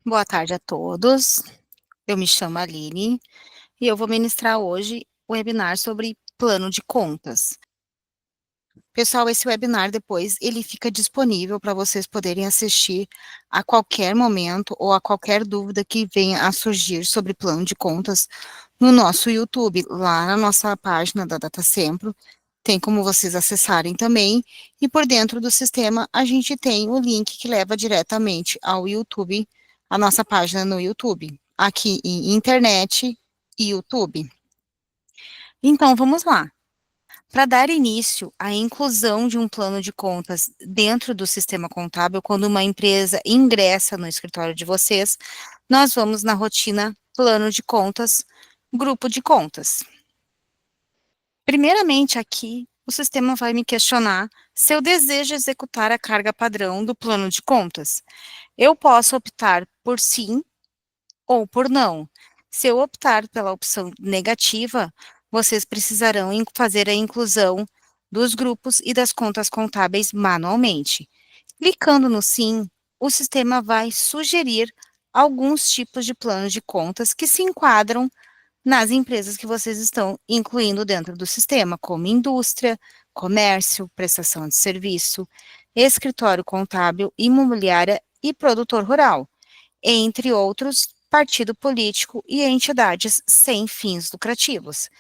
Boa tarde a todos. Eu me chamo Aline e eu vou ministrar hoje o webinar sobre plano de contas. Pessoal, esse webinar depois ele fica disponível para vocês poderem assistir a qualquer momento ou a qualquer dúvida que venha a surgir sobre plano de contas no nosso YouTube, lá na nossa página da DataSempro. Tem como vocês acessarem também, e por dentro do sistema a gente tem o link que leva diretamente ao YouTube, a nossa página no YouTube, aqui em internet e YouTube. Então, vamos lá. Para dar início à inclusão de um plano de contas dentro do sistema contábil, quando uma empresa ingressa no escritório de vocês, nós vamos na rotina plano de contas, grupo de contas. Primeiramente, aqui, o sistema vai me questionar se eu desejo executar a carga padrão do plano de contas. Eu posso optar por sim ou por não. Se eu optar pela opção negativa, vocês precisarão fazer a inclusão dos grupos e das contas contábeis manualmente. Clicando no sim, o sistema vai sugerir alguns tipos de planos de contas que se enquadram nas empresas que vocês estão incluindo dentro do sistema, como indústria, comércio, prestação de serviço, escritório contábil, imobiliária e produtor rural, entre outros, partido político e entidades sem fins lucrativos.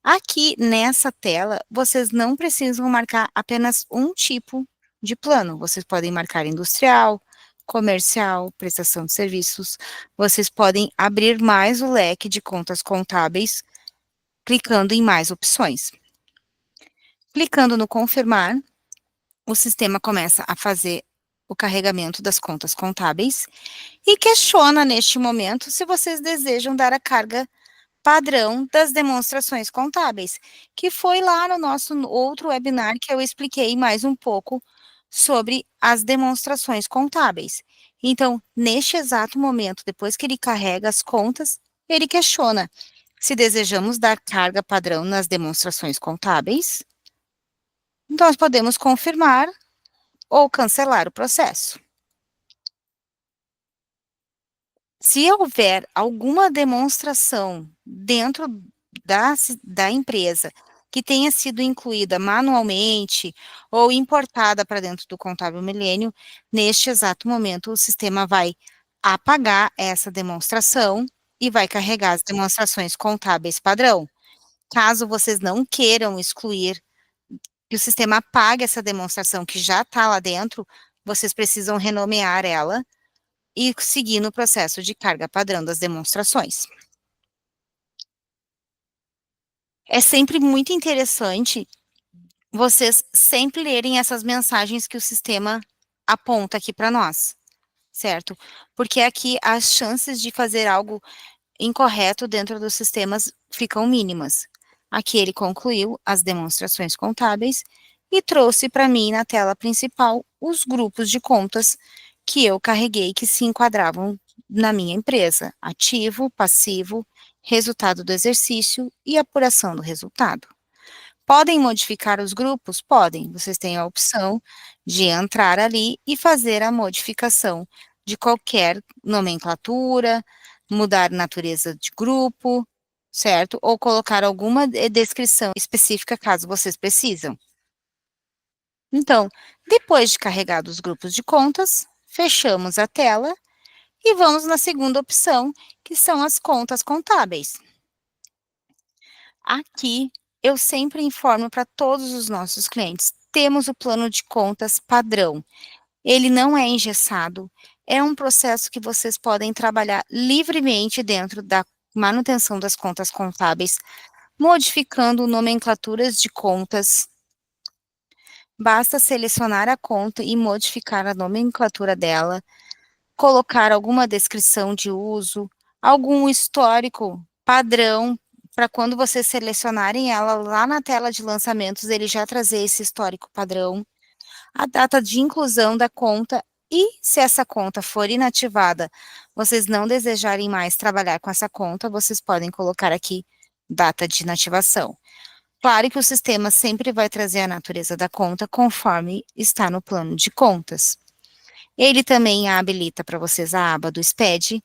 Aqui nessa tela, vocês não precisam marcar apenas um tipo de plano. Vocês podem marcar industrial, comercial, prestação de serviços. Vocês podem abrir mais o leque de contas contábeis, clicando em mais opções. Clicando no confirmar, o sistema começa a fazer o carregamento das contas contábeis e questiona neste momento se vocês desejam dar a carga padrão das demonstrações contábeis, que foi lá no nosso outro webinar que eu expliquei mais um pouco sobre as demonstrações contábeis. Então, neste exato momento, depois que ele carrega as contas, ele questiona se desejamos dar carga padrão nas demonstrações contábeis. Então, nós podemos confirmar ou cancelar o processo. Se houver alguma demonstração dentro da empresa que tenha sido incluída manualmente ou importada para dentro do Contábil Milênio, neste exato momento o sistema vai apagar essa demonstração e vai carregar as demonstrações contábeis padrão. Caso vocês não queiram excluir, que o sistema apague essa demonstração que já está lá dentro, vocês precisam renomear ela e seguir no processo de carga padrão das demonstrações. É sempre muito interessante vocês sempre lerem essas mensagens que o sistema aponta aqui para nós, certo? Porque aqui as chances de fazer algo incorreto dentro dos sistemas ficam mínimas. Aqui ele concluiu as demonstrações contábeis e trouxe para mim na tela principal os grupos de contas que eu carreguei que se enquadravam na minha empresa: ativo, passivo, resultado do exercício e apuração do resultado. Podem modificar os grupos? Podem. Vocês têm a opção de entrar ali e fazer a modificação de qualquer nomenclatura, mudar natureza de grupo, certo? Ou colocar alguma descrição específica caso vocês precisam. Então, depois de carregados os grupos de contas, fechamos a tela e vamos na segunda opção, que são as contas contábeis. Aqui, eu sempre informo para todos os nossos clientes, temos o plano de contas padrão. Ele não é engessado, é um processo que vocês podem trabalhar livremente dentro da manutenção das contas contábeis, modificando nomenclaturas de contas. Basta selecionar a conta e modificar a nomenclatura dela, colocar alguma descrição de uso, algum histórico padrão, para quando vocês selecionarem ela lá na tela de lançamentos, ele já trazer esse histórico padrão, a data de inclusão da conta e, se essa conta for inativada, vocês não desejarem mais trabalhar com essa conta, vocês podem colocar aqui data de inativação. Claro que o sistema sempre vai trazer a natureza da conta conforme está no plano de contas. Ele também habilita para vocês a aba do SPED,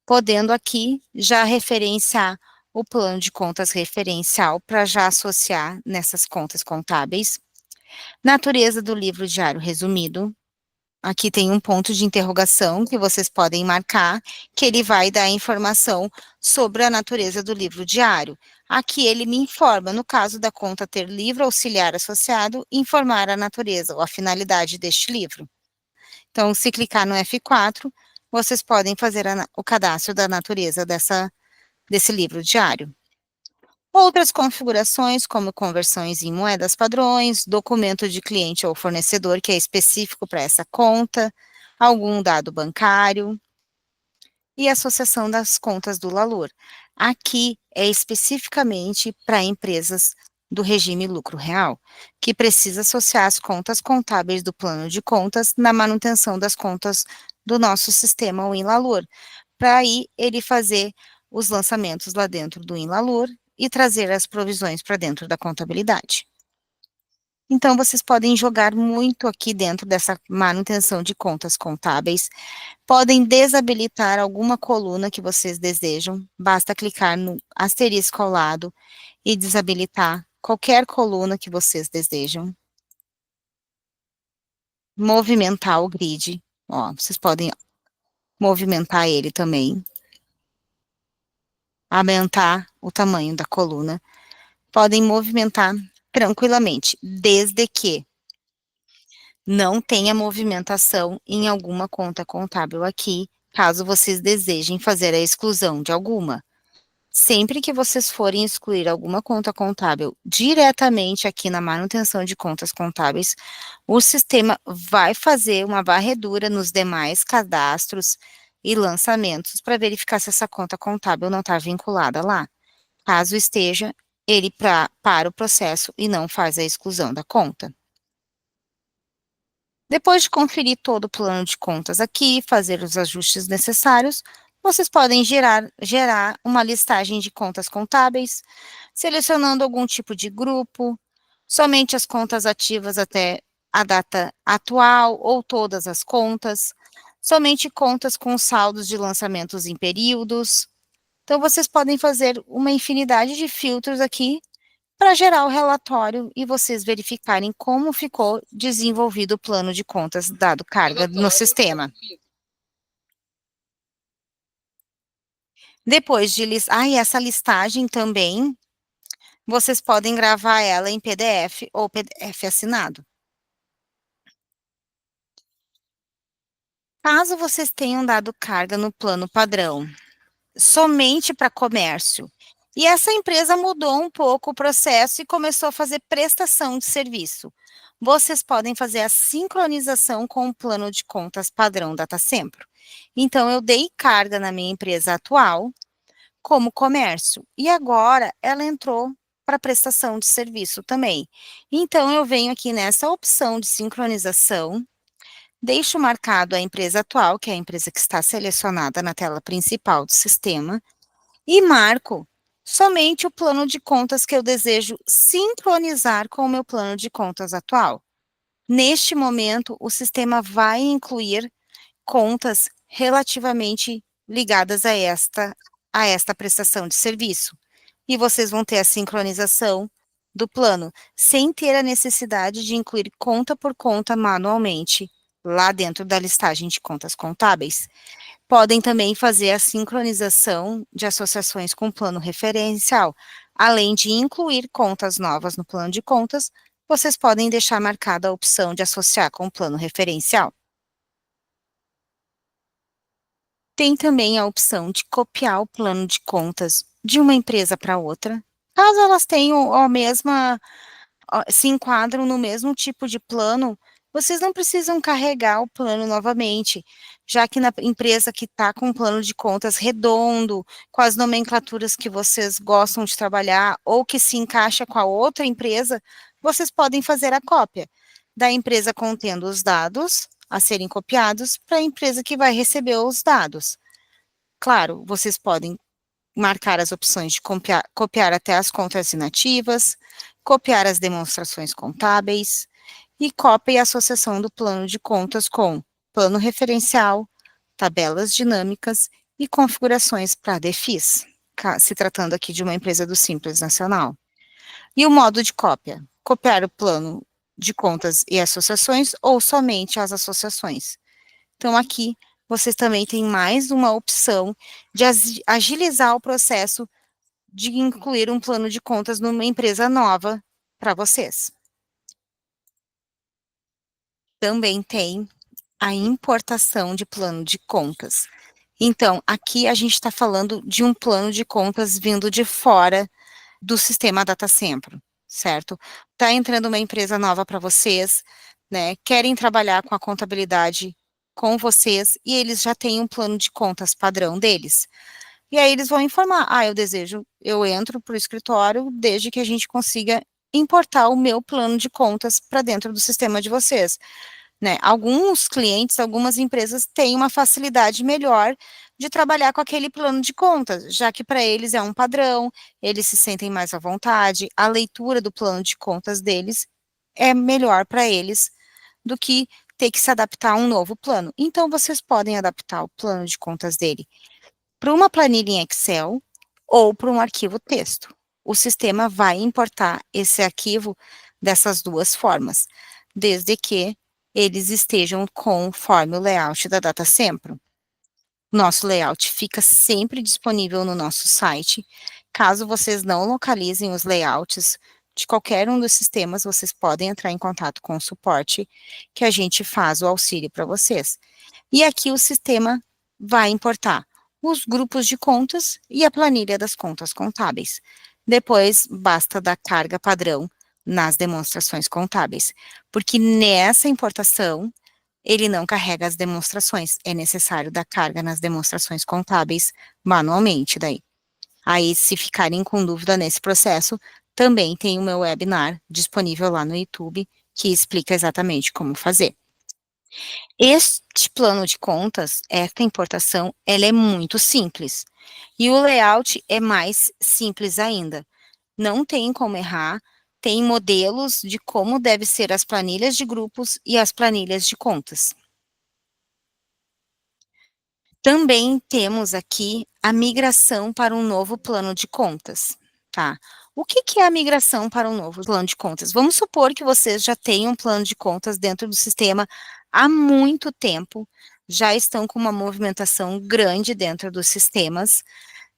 podendo aqui já referenciar o plano de contas referencial para já associar nessas contas contábeis. Natureza do livro diário resumido. Aqui tem um ponto de interrogação que vocês podem marcar, que ele vai dar informação sobre a natureza do livro diário. Aqui ele me informa, no caso da conta ter livro auxiliar associado, informar a natureza ou a finalidade deste livro. Então, se clicar no F4, vocês podem fazer o cadastro da natureza desse livro diário. Outras configurações, como conversões em moedas padrões, documento de cliente ou fornecedor que é específico para essa conta, algum dado bancário e associação das contas do Lalur. Aqui é especificamente para empresas do regime lucro real, que precisa associar as contas contábeis do plano de contas na manutenção das contas do nosso sistema, o Inlalur, para aí ele fazer os lançamentos lá dentro do Inlalur e trazer as provisões para dentro da contabilidade. Então, vocês podem jogar muito aqui dentro dessa manutenção de contas contábeis, podem desabilitar alguma coluna que vocês desejam, basta clicar no asterisco ao lado e desabilitar qualquer coluna que vocês desejam. Movimentar o grid, ó, vocês podem movimentar ele também. Aumentar o tamanho da coluna. Podem movimentar tranquilamente, desde que não tenha movimentação em alguma conta contábil aqui, caso vocês desejem fazer a exclusão de alguma. Sempre que vocês forem excluir alguma conta contábil diretamente aqui na manutenção de contas contábeis, o sistema vai fazer uma varredura nos demais cadastros e lançamentos para verificar se essa conta contábil não está vinculada lá. Caso esteja, ele para o processo e não faz a exclusão da conta. Depois de conferir todo o plano de contas aqui, fazer os ajustes necessários, vocês podem gerar uma listagem de contas contábeis, selecionando algum tipo de grupo, somente as contas ativas até a data atual ou todas as contas, somente contas com saldos de lançamentos em períodos. Então, vocês podem fazer uma infinidade de filtros aqui para gerar o relatório e vocês verificarem como ficou desenvolvido o plano de contas dado carga no sistema. Depois de listar, essa listagem também, vocês podem gravar ela em PDF ou PDF assinado. Caso vocês tenham dado carga no plano padrão, somente para comércio, e essa empresa mudou um pouco o processo e começou a fazer prestação de serviço, vocês podem fazer a sincronização com o plano de contas padrão DataSempro. Então, eu dei carga na minha empresa atual como comércio, e agora ela entrou para prestação de serviço também. Então, eu venho aqui nessa opção de sincronização, deixo marcado a empresa atual, que é a empresa que está selecionada na tela principal do sistema, e marco somente o plano de contas que eu desejo sincronizar com o meu plano de contas atual. Neste momento, o sistema vai incluir contas relativamente ligadas a esta prestação de serviço. E vocês vão ter a sincronização do plano, sem ter a necessidade de incluir conta por conta manualmente, lá dentro da listagem de contas contábeis. Podem também fazer a sincronização de associações com o plano referencial. Além de incluir contas novas no plano de contas, vocês podem deixar marcada a opção de associar com o plano referencial. Tem também a opção de copiar o plano de contas de uma empresa para outra, caso elas tenham a mesma, se enquadram no mesmo tipo de plano, vocês não precisam carregar o plano novamente, já que na empresa que está com um plano de contas redondo, com as nomenclaturas que vocês gostam de trabalhar, ou que se encaixa com a outra empresa, vocês podem fazer a cópia da empresa contendo os dados a serem copiados para a empresa que vai receber os dados. Claro, vocês podem marcar as opções de copiar até as contas inativas, copiar as demonstrações contábeis e cópia e associação do plano de contas com plano referencial, tabelas dinâmicas e configurações para DEFIS, se tratando aqui de uma empresa do Simples Nacional. E o modo de cópia? Copiar o plano de contas e associações ou somente as associações. Então, aqui vocês também têm mais uma opção de agilizar o processo de incluir um plano de contas numa empresa nova para vocês. Também tem a importação de plano de contas. Então, aqui a gente está falando de um plano de contas vindo de fora do sistema DataSempro, certo? Está entrando uma empresa nova para vocês, né? Querem trabalhar com a contabilidade com vocês e eles já têm um plano de contas padrão deles. E aí eles vão informar, eu entro para o escritório desde que a gente consiga importar o meu plano de contas para dentro do sistema de vocês, né? Alguns clientes, algumas empresas têm uma facilidade melhor de trabalhar com aquele plano de contas, já que para eles é um padrão, eles se sentem mais à vontade, a leitura do plano de contas deles é melhor para eles do que ter que se adaptar a um novo plano. Então, vocês podem adaptar o plano de contas dele para uma planilha em Excel ou para um arquivo texto. O sistema vai importar esse arquivo dessas duas formas, desde que eles estejam conforme o layout da DataSempro. Nosso layout fica sempre disponível no nosso site. Caso vocês não localizem os layouts de qualquer um dos sistemas, vocês podem entrar em contato com o suporte, que a gente faz o auxílio para vocês. E aqui o sistema vai importar os grupos de contas e a planilha das contas contábeis. Depois, basta dar carga padrão nas demonstrações contábeis, porque nessa importação, ele não carrega as demonstrações, é necessário dar carga nas demonstrações contábeis manualmente daí. Aí, se ficarem com dúvida nesse processo, também tem o meu webinar disponível lá no YouTube, que explica exatamente como fazer. Este plano de contas, esta importação, ela é muito simples. E o layout é mais simples ainda. Não tem como errar, tem modelos de como deve ser as planilhas de grupos e as planilhas de contas. Também temos aqui a migração para um novo plano de contas, tá? O que que é a migração para um novo plano de contas? Vamos supor que vocês já têm um plano de contas dentro do sistema há muito tempo, já estão com uma movimentação grande dentro dos sistemas,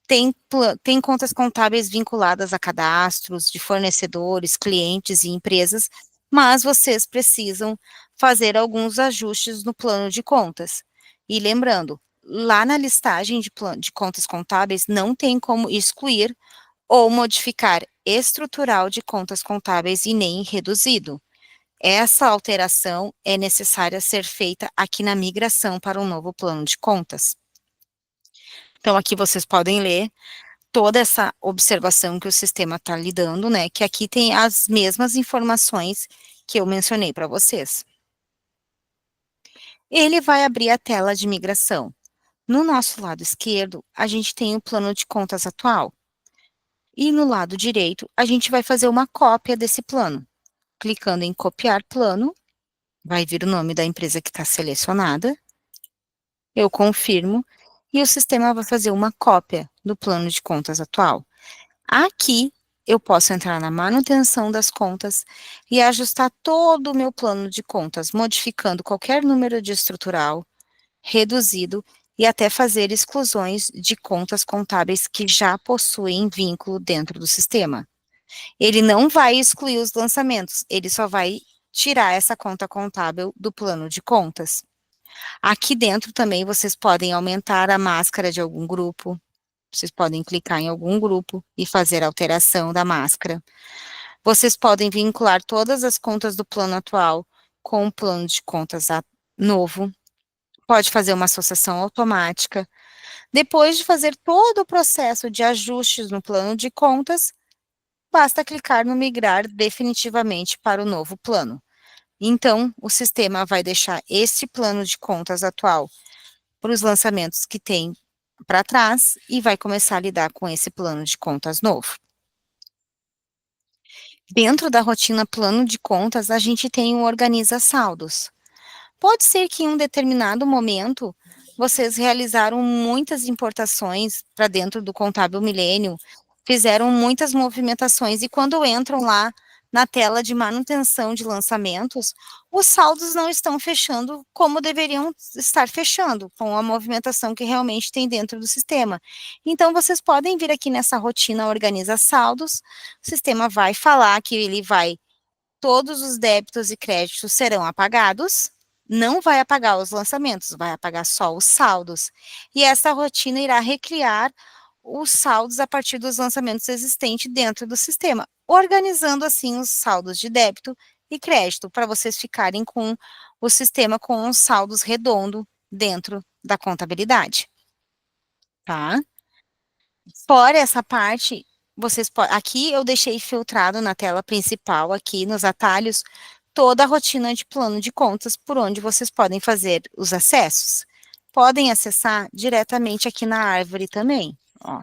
tem contas contábeis vinculadas a cadastros de fornecedores, clientes e empresas, mas vocês precisam fazer alguns ajustes no plano de contas. E lembrando, lá na listagem de contas contábeis não tem como excluir ou modificar estrutural de contas contábeis e nem reduzido. Essa alteração é necessária ser feita aqui na migração para um novo plano de contas. Então, aqui vocês podem ler toda essa observação que o sistema está lhe dando, né? Que aqui tem as mesmas informações que eu mencionei para vocês. Ele vai abrir a tela de migração. No nosso lado esquerdo, a gente tem o plano de contas atual. E no lado direito, a gente vai fazer uma cópia desse plano. Clicando em copiar plano, vai vir o nome da empresa que está selecionada. Eu confirmo e o sistema vai fazer uma cópia do plano de contas atual. Aqui, eu posso entrar na manutenção das contas e ajustar todo o meu plano de contas, modificando qualquer número de estrutural, reduzido e até fazer exclusões de contas contábeis que já possuem vínculo dentro do sistema. Ele não vai excluir os lançamentos, ele só vai tirar essa conta contábil do plano de contas. Aqui dentro também vocês podem aumentar a máscara de algum grupo, vocês podem clicar em algum grupo e fazer alteração da máscara. Vocês podem vincular todas as contas do plano atual com o plano de contas novo. Pode fazer uma associação automática. Depois de fazer todo o processo de ajustes no plano de contas, basta clicar no migrar definitivamente para o novo plano. Então, o sistema vai deixar este plano de contas atual para os lançamentos que tem para trás e vai começar a lidar com esse plano de contas novo. Dentro da rotina plano de contas, a gente tem o organiza saldos. Pode ser que em um determinado momento vocês realizaram muitas importações para dentro do Contábil Milênio, fizeram muitas movimentações e quando entram lá na tela de manutenção de lançamentos, os saldos não estão fechando como deveriam estar fechando, com a movimentação que realmente tem dentro do sistema. Então, vocês podem vir aqui nessa rotina Organiza Saldos, o sistema vai falar que ele vai todos os débitos e créditos serão apagados, não vai apagar os lançamentos, vai apagar só os saldos. E essa rotina irá recriar os saldos a partir dos lançamentos existentes dentro do sistema, organizando assim os saldos de débito e crédito, para vocês ficarem com o sistema com os saldos redondo dentro da contabilidade, tá? Fora essa parte, aqui eu deixei filtrado na tela principal, aqui nos atalhos, toda a rotina de plano de contas por onde vocês podem fazer os acessos. Podem acessar diretamente aqui na árvore também, ó.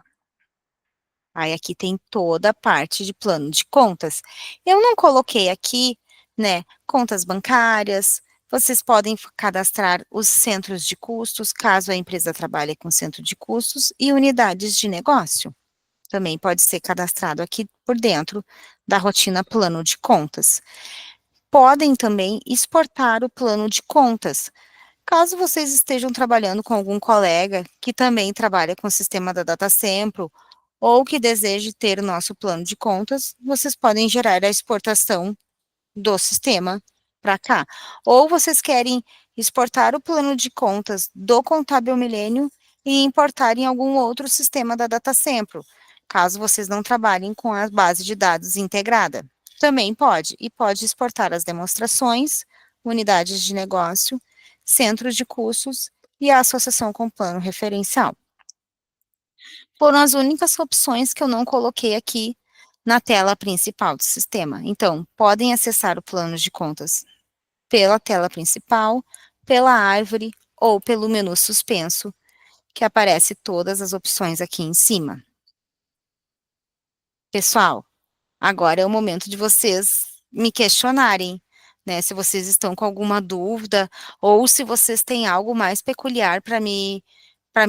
Aí aqui tem toda a parte de plano de contas. Eu não coloquei aqui, né, contas bancárias. Vocês podem cadastrar os centros de custos, caso a empresa trabalhe com centro de custos, e unidades de negócio. Também pode ser cadastrado aqui por dentro da rotina plano de contas. Podem também exportar o plano de contas. Caso vocês estejam trabalhando com algum colega que também trabalha com o sistema da DataSempro ou que deseje ter o nosso plano de contas, vocês podem gerar a exportação do sistema para cá. Ou vocês querem exportar o plano de contas do Contábil Milênio e importar em algum outro sistema da DataSempro, caso vocês não trabalhem com a base de dados integrada. Também pode, e pode exportar as demonstrações, unidades de negócio, centros de custos e a associação com plano referencial. Foram as únicas opções que eu não coloquei aqui na tela principal do sistema. Então, podem acessar o plano de contas pela tela principal, pela árvore ou pelo menu suspenso, que aparece todas as opções aqui em cima. Pessoal, agora é o momento de vocês me questionarem, né? Se vocês estão com alguma dúvida ou se vocês têm algo mais peculiar para me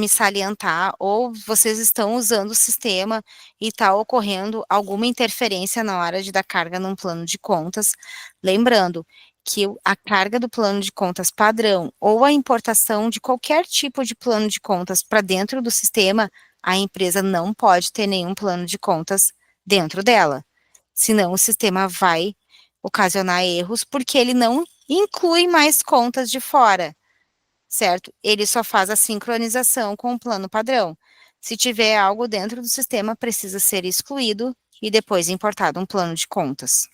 salientar, ou vocês estão usando o sistema e está ocorrendo alguma interferência na hora de dar carga num plano de contas. Lembrando que a carga do plano de contas padrão ou a importação de qualquer tipo de plano de contas para dentro do sistema, a empresa não pode ter nenhum plano de contas dentro dela. Senão o sistema vai ocasionar erros, porque ele não inclui mais contas de fora, certo? Ele só faz a sincronização com o plano padrão. Se tiver algo dentro do sistema, precisa ser excluído e depois importado um plano de contas.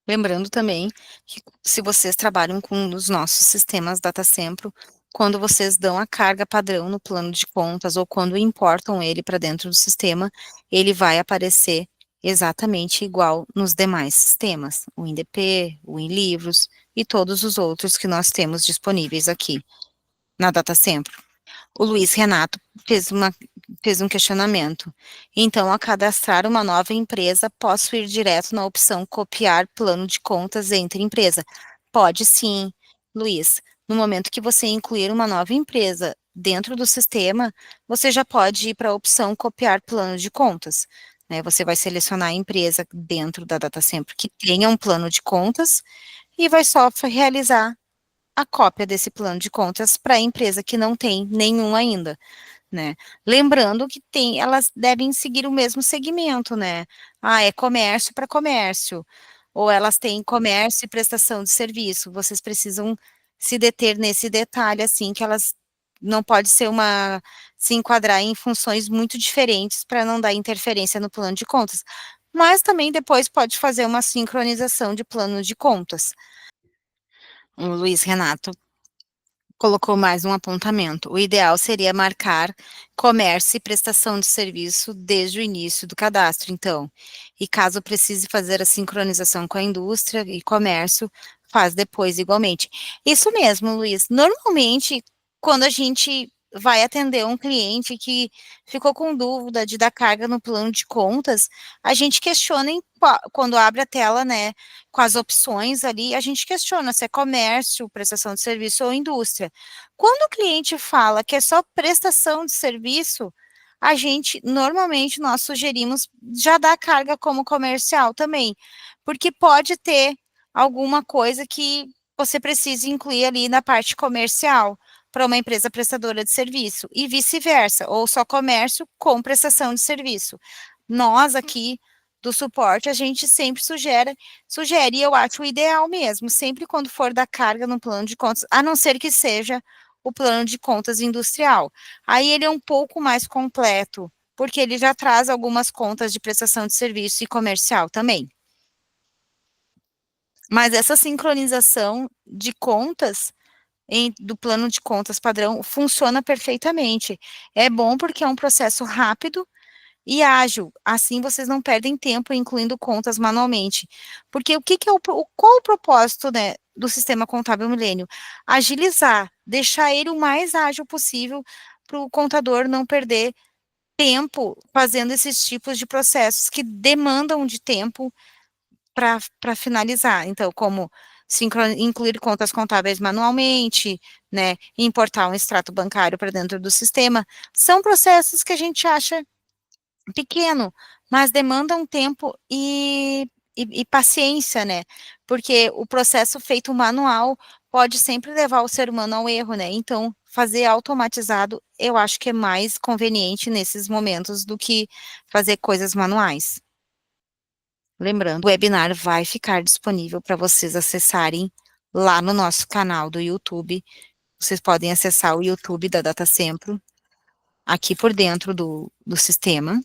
Lembrando também que se vocês trabalham com os nossos sistemas DataSempro, quando vocês dão a carga padrão no plano de contas ou quando importam ele para dentro do sistema, ele vai aparecer exatamente igual nos demais sistemas, o INDP, o InLivros e todos os outros que nós temos disponíveis aqui na DataSempro. O Luiz Renato fez um questionamento. Então, a cadastrar uma nova empresa, posso ir direto na opção copiar plano de contas entre empresa? Pode sim, Luiz. No momento que você incluir uma nova empresa dentro do sistema, você já pode ir para a opção copiar plano de contas, né? Você vai selecionar a empresa dentro da DataSempro que tenha um plano de contas e vai só realizar a cópia desse plano de contas para a empresa que não tem nenhum ainda, né? Lembrando que elas devem seguir o mesmo segmento, né? Ah, é comércio para comércio, ou elas têm comércio e prestação de serviço. Vocês precisam se deter nesse detalhe, assim, que elas não pode ser se enquadrar em funções muito diferentes para não dar interferência no plano de contas. Mas também depois pode fazer uma sincronização de plano de contas. O Luiz Renato colocou mais um apontamento. O ideal seria marcar comércio e prestação de serviço desde o início do cadastro, então. E caso precise fazer a sincronização com a indústria e comércio, faz depois igualmente. Isso mesmo, Luiz. Normalmente, quando a gente vai atender um cliente que ficou com dúvida de dar carga no plano de contas, a gente questiona quando abre a tela, né, com as opções ali, a gente questiona se é comércio, prestação de serviço ou indústria. Quando o cliente fala que é só prestação de serviço, a gente, normalmente, nós sugerimos já dar carga como comercial também, porque pode ter alguma coisa que você precise incluir ali na parte comercial para uma empresa prestadora de serviço e vice-versa, ou só comércio com prestação de serviço. Nós aqui do suporte, a gente sempre sugere, e eu acho o ideal mesmo, sempre quando for dar carga no plano de contas, a não ser que seja o plano de contas industrial. Aí ele é um pouco mais completo, porque ele já traz algumas contas de prestação de serviço e comercial também. Mas essa sincronização de contas do plano de contas padrão funciona perfeitamente. É bom porque é um processo rápido e ágil. Assim vocês não perdem tempo incluindo contas manualmente. Porque o que, que é qual o propósito, né, do sistema contábil milênio? Agilizar, deixar ele o mais ágil possível para o contador não perder tempo fazendo esses tipos de processos que demandam de tempo para finalizar. Então, como incluir contas contábeis manualmente, né, importar um extrato bancário para dentro do sistema, são processos que a gente acha pequeno, mas demandam tempo e paciência, né? Porque o processo feito manual pode sempre levar o ser humano ao erro, né? Então, fazer automatizado, eu acho que é mais conveniente nesses momentos do que fazer coisas manuais. Lembrando, o webinar vai ficar disponível para vocês acessarem lá no nosso canal do YouTube. Vocês podem acessar o YouTube da DataSempro, aqui por dentro do sistema.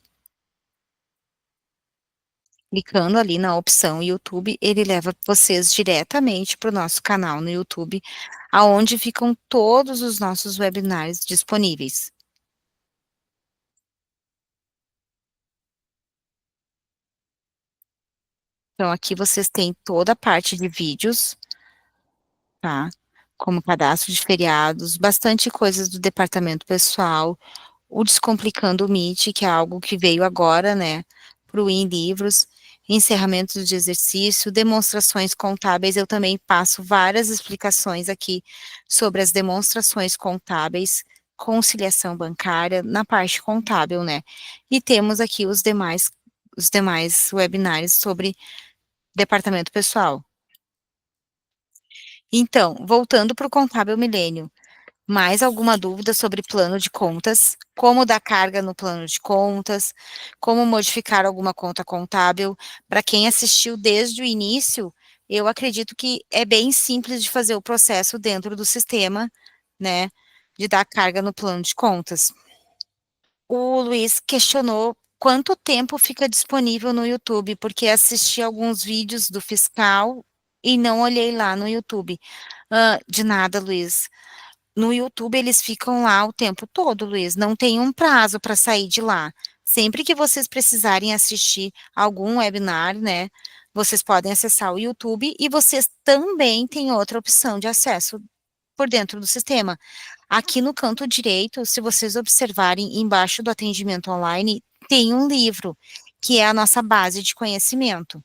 Clicando ali na opção YouTube, ele leva vocês diretamente para o nosso canal no YouTube, aonde ficam todos os nossos webinars disponíveis. Então, aqui vocês têm toda a parte de vídeos, tá? Como cadastro de feriados, bastante coisas do departamento pessoal, o Descomplicando o Meet, que é algo que veio agora, né, para o livros, encerramentos de exercício, demonstrações contábeis, eu também passo várias explicações aqui sobre as demonstrações contábeis, conciliação bancária, na parte contábil, né, e temos aqui os demais webinários sobre departamento pessoal. Então, voltando para o Contábil Milênio, mais alguma dúvida sobre plano de contas? Como dar carga no plano de contas? Como modificar alguma conta contábil? Para quem assistiu desde o início, eu acredito que é bem simples de fazer o processo dentro do sistema, né? De dar carga no plano de contas. O Luiz questionou quanto tempo fica disponível no YouTube, porque assisti alguns vídeos do fiscal e não olhei lá no YouTube. De nada, Luiz. No YouTube eles ficam lá o tempo todo, Luiz. Não tem um prazo para sair de lá. Sempre que vocês precisarem assistir algum webinar, né, vocês podem acessar o YouTube e vocês também têm outra opção de acesso por dentro do sistema. Aqui no canto direito, se vocês observarem embaixo do atendimento online, tem um livro, que é a nossa base de conhecimento.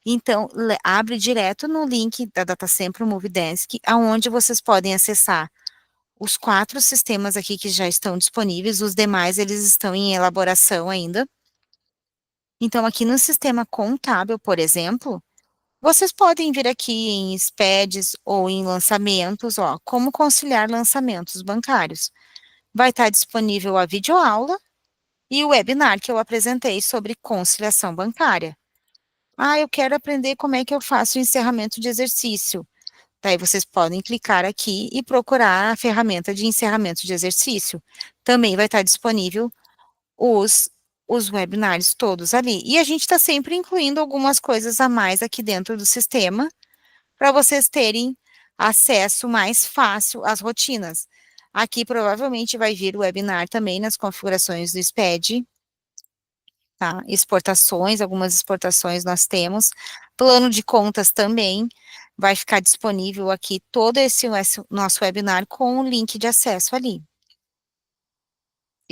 Então, abre direto no link da DataSempro Movidesk, aonde vocês podem acessar os 4 sistemas aqui que já estão disponíveis, os demais eles estão em elaboração ainda. Então, aqui no sistema contábil, por exemplo, vocês podem vir aqui em SPEDs ou em lançamentos, ó, como conciliar lançamentos bancários. Vai estar disponível a videoaula e o webinar que eu apresentei sobre conciliação bancária. Ah, eu quero aprender como é que eu faço o encerramento de exercício. Daí vocês podem clicar aqui e procurar a ferramenta de encerramento de exercício. Também vai estar disponível os, os webinars todos ali. E a gente está sempre incluindo algumas coisas a mais aqui dentro do sistema, para vocês terem acesso mais fácil às rotinas. Aqui provavelmente vai vir o webinar também nas configurações do SPED, tá? Exportações, algumas exportações nós temos. Plano de contas também vai ficar disponível aqui todo esse nosso webinar com o link de acesso ali.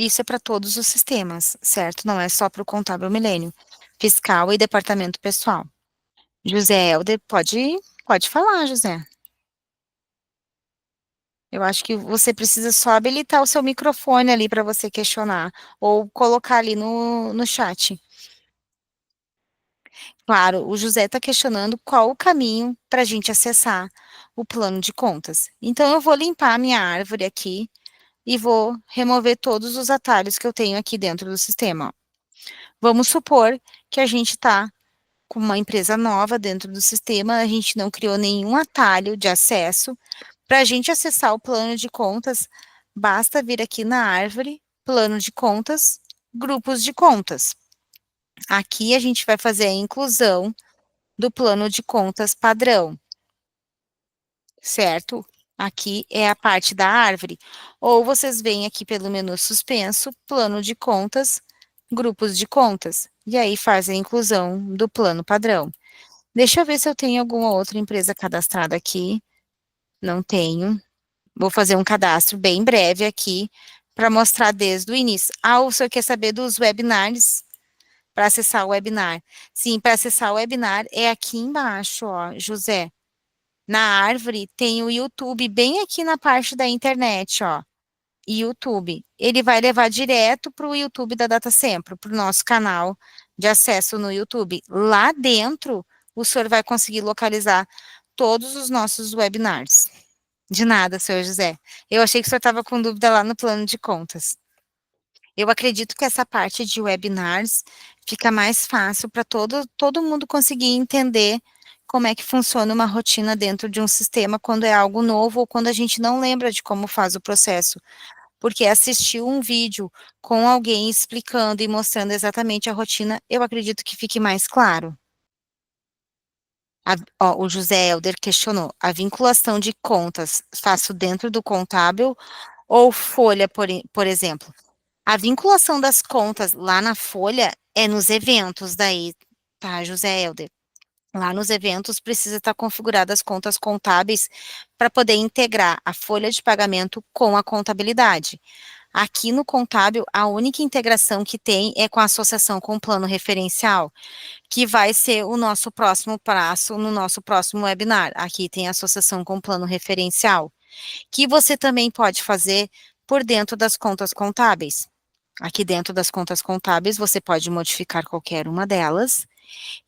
Isso é para todos os sistemas, certo? Não é só para o Contábil Milênio, fiscal e departamento pessoal. José Helder, pode falar, José. Eu acho que você precisa só habilitar o seu microfone ali para você questionar, ou colocar ali no chat. Claro, o José está questionando qual o caminho para a gente acessar o plano de contas. Então, eu vou limpar a minha árvore aqui e vou remover todos os atalhos que eu tenho aqui dentro do sistema. Vamos supor que a gente está com uma empresa nova dentro do sistema, a gente não criou nenhum atalho de acesso. Para a gente acessar o plano de contas, basta vir aqui na árvore, plano de contas, grupos de contas. Aqui a gente vai fazer a inclusão do plano de contas padrão, certo? Aqui é a parte da árvore. Ou vocês vêm aqui pelo menu suspenso, plano de contas, grupos de contas, e aí faz a inclusão do plano padrão. Deixa eu ver se eu tenho alguma outra empresa cadastrada aqui. Não tenho. Vou fazer um cadastro bem breve aqui para mostrar desde o início. Ah, o senhor quer saber dos webinars? Para acessar o webinar. Sim, para acessar o webinar é aqui embaixo, ó, José. Na árvore tem o YouTube, bem aqui na parte da internet, ó. YouTube. Ele vai levar direto para o YouTube da Data Sempre, para o nosso canal de acesso no YouTube. Lá dentro, o senhor vai conseguir localizar todos os nossos webinars. De nada, senhor José. Eu achei que o senhor estava com dúvida lá no plano de contas. Eu acredito que essa parte de webinars fica mais fácil para todo mundo conseguir entender como é que funciona uma rotina dentro de um sistema quando é algo novo ou quando a gente não lembra de como faz o processo. Porque assistir um vídeo com alguém explicando e mostrando exatamente a rotina, eu acredito que fique mais claro. Ó, o José Helder questionou: a vinculação de contas faço dentro do contábil ou folha, por exemplo? A vinculação das contas lá na folha é nos eventos daí, tá, José Helder? Lá nos eventos precisa estar configuradas as contas contábeis para poder integrar a folha de pagamento com a contabilidade. Aqui no contábil, a única integração que tem é com a associação com o plano referencial, que vai ser o nosso próximo passo no nosso próximo webinar. Aqui tem a associação com o plano referencial, que você também pode fazer por dentro das contas contábeis. Aqui dentro das contas contábeis, você pode modificar qualquer uma delas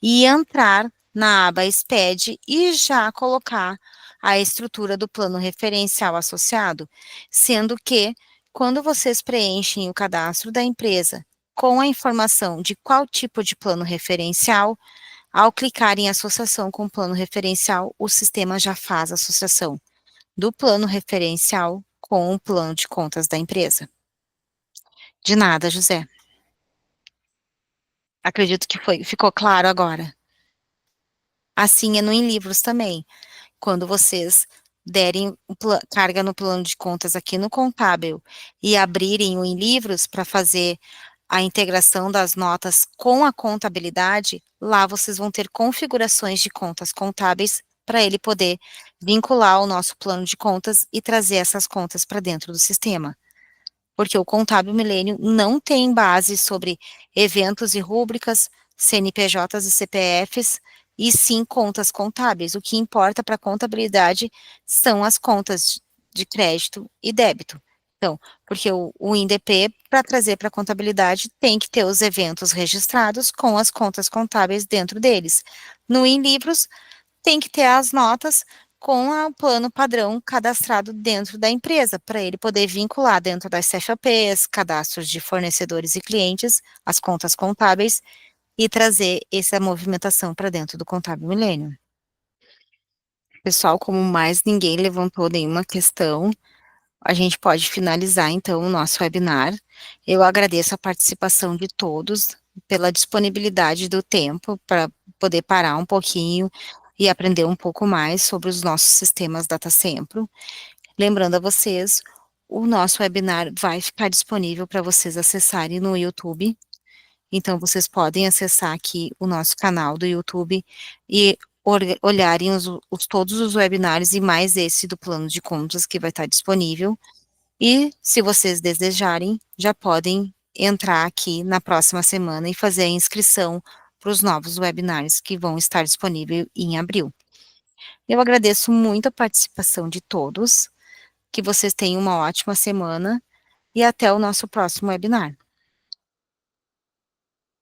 e entrar na aba SPED e já colocar a estrutura do plano referencial associado, sendo que, quando vocês preenchem o cadastro da empresa com a informação de qual tipo de plano referencial, ao clicar em associação com o plano referencial, o sistema já faz a associação do plano referencial com o plano de contas da empresa. De nada, José. Acredito que ficou claro agora. Assim é no em livros também. Quando vocês derem carga no plano de contas aqui no contábil e abrirem o em livros para fazer a integração das notas com a contabilidade, lá vocês vão ter configurações de contas contábeis para ele poder vincular o nosso plano de contas e trazer essas contas para dentro do sistema. Porque o Contábil Milênio não tem base sobre eventos e rúbricas, CNPJs e CPFs, e sim contas contábeis. O que importa para a contabilidade são as contas de crédito e débito. Então, porque o INDP, para trazer para a contabilidade, tem que ter os eventos registrados com as contas contábeis dentro deles. No InLivros, tem que ter as notas com o plano padrão cadastrado dentro da empresa, para ele poder vincular dentro das CFAPs, cadastros de fornecedores e clientes, as contas contábeis, e trazer essa movimentação para dentro do Contábil Milênio. Pessoal, como mais ninguém levantou nenhuma questão, a gente pode finalizar então o nosso webinar. Eu agradeço a participação de todos pela disponibilidade do tempo para poder parar um pouquinho e aprender um pouco mais sobre os nossos sistemas DataSempro. Lembrando a vocês, o nosso webinar vai ficar disponível para vocês acessarem no YouTube. Então, vocês podem acessar aqui o nosso canal do YouTube e olharem todos os webinars e mais esse do plano de contas que vai estar disponível. E, se vocês desejarem, já podem entrar aqui na próxima semana e fazer a inscrição para os novos webinários que vão estar disponível em abril. Eu agradeço muito a participação de todos, que vocês tenham uma ótima semana e até o nosso próximo webinar.